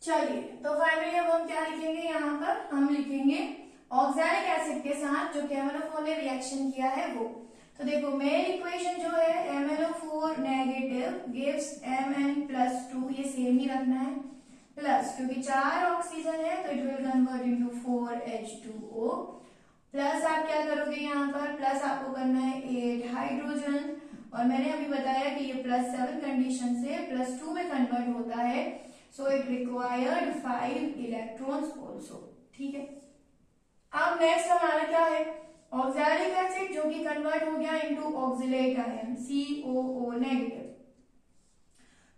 चलिए, तो फाइनली अब हम क्या लिखेंगे, यहाँ पर हम लिखेंगे ऑक्सैलिक एसिड के साथ जो KMnO4 ने रिएक्शन किया है वो। तो देखो मेन इक्वेशन जो है MnO4 नेगेटिव गिव्स Mn+2, ये सेम ही रखना है, प्लस क्योंकि 4 ऑक्सीजन है तो it will convert into 4H2O, plus आप क्या करोगे यहाँ पर, प्लस आपको करना है 8 हाइड्रोजन, और मैंने अभी बताया कि ये +7 कंडीशन से +2 में कन्वर्ट होता है, so it required 5 electrons also. ठीक है, अब नेक्स्ट हमारा क्या है, ऑक्सैलिक एसिड जो कि कन्वर्ट हो गया into oxalate ion COO negative.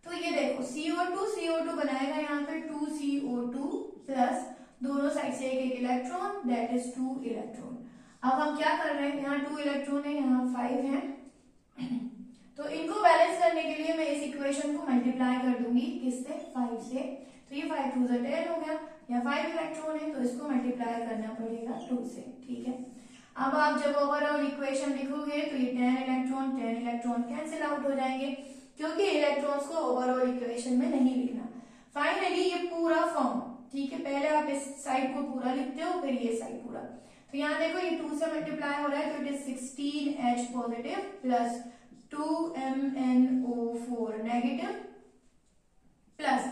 तो ये देखो CO2 बनाएगा यहाँ पे 2CO2 प्लस दोनों साइड से एक इलेक्ट्रॉन, दैट इज 2 इलेक्ट्रॉन। अब हम क्या कर रहे हैं, यहाँ 2 इलेक्ट्रॉन है, यहाँ 5 है, तो इनको बैलेंस करने के लिए मैं इस इक्वेशन को मल्टीप्लाई कर दूंगी किससे, 5 से, तो ये 5 2 10 हो गया, यहाँ 5 इलेक्ट्रॉन है तो इसको मल्टीप्लाई करना पड़ेगा 2 से। ठीक है, अब आप जब ओवरऑल इक्वेशन लिखोगे तो ये 10 इलेक्ट्रॉन कैंसिल आउट हो जाएंगे, क्योंकि इलेक्ट्रॉन्स को ओवरऑल इक्वेशन में नहीं लिखना। फाइनली ये पूरा फॉर्म, ठीक है, पहले आप इस साइड को पूरा लिखते हो फिर ये साइड पूरा, तो यहाँ देखो ये 2 से मल्टीप्लाई हो रहा है तो it is 16H positive plus 2MnO4 negative, plus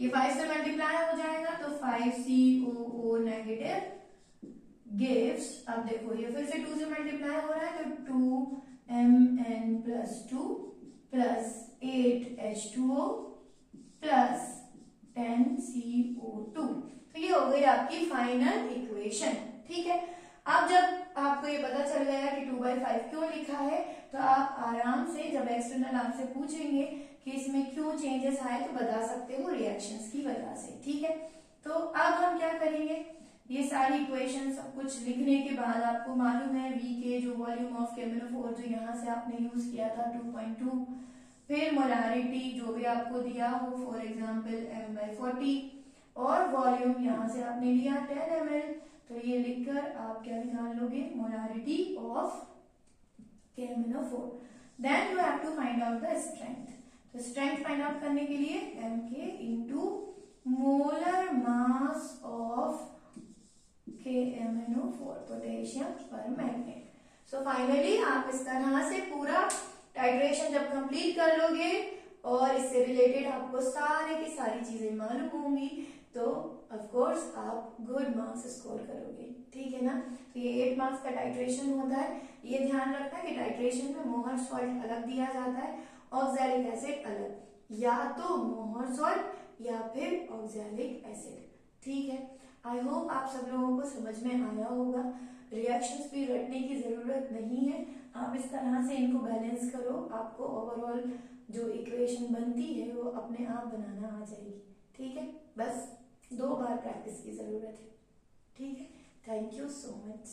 ये 5 से मल्टीप्लाई हो जाएगा तो 5COO नेगेटिव गिव्स, अब देखो ये फिर से 2 से मल्टीप्लाई हो रहा है तो 2Mn+2 plus 8H2O plus 10CO2। तो ये हो गई आपकी फाइनल इक्वेशन। ठीक है, अब जब आपको ये पता चल गया कि 2/5 क्यों लिखा है, तो आप आराम से जब एक्सटर्नल आपसे पूछेंगे कि इसमें क्यों चेंजेस आए तो बता सकते हो रिएक्शंस की वजह से। ठीक है, तो अब हम क्या करेंगे, ये सारी इक्वेशन सब कुछ लिखने के बाद आपको मालूम है V के जो वॉल्यूम ऑफ KMnO4 जो यहाँ से आपने यूज किया था 2.2, फिर मोलारिटी जो भी आपको दिया हो फॉर एग्जाम्पल M/40, और वॉल्यूम यहाँ से आपने लिया 10 ml, तो ये लिखकर आप क्या निकाल लोगे, molarity of KMnO4। Then you have to find out the strength. तो स्ट्रेंथ फाइंड आउट करने के लिए Mk into molar mass of KMnO4 potassium permanganate. So finally आप इस तरह से पूरा टाइट्रेशन जब कंप्लीट कर लोगे और इससे रिलेटेड आपको सारे की सारी चीजें मालूम होंगी तो ऑफ कोर्स आप गुड मार्क्स स्कोर करोगे। ठीक है ना, तो ये 8 मार्क्स का टाइट्रेशन होता है। ये ध्यान रखना कि टाइट्रेशन में मोहर सॉल्ट अलग दिया जाता है, ऑक्सैलिक एसिड अलग, या तो मोहर सॉल्ट या फिर ऑक्सैलिक एसिड। ठीक है, आई होप आप सब लोगों को समझ में आया होगा। रिएक्शंस भी रटने की जरूरत नहीं है, आप इस तरह से इनको बैलेंस करो, आपको ओवरऑल जो इक्वेशन बनती है वो अपने आप बनाना आ जाएगी। ठीक है, बस 2 बार प्रैक्टिस की जरूरत है। ठीक है, थैंक यू सो मच।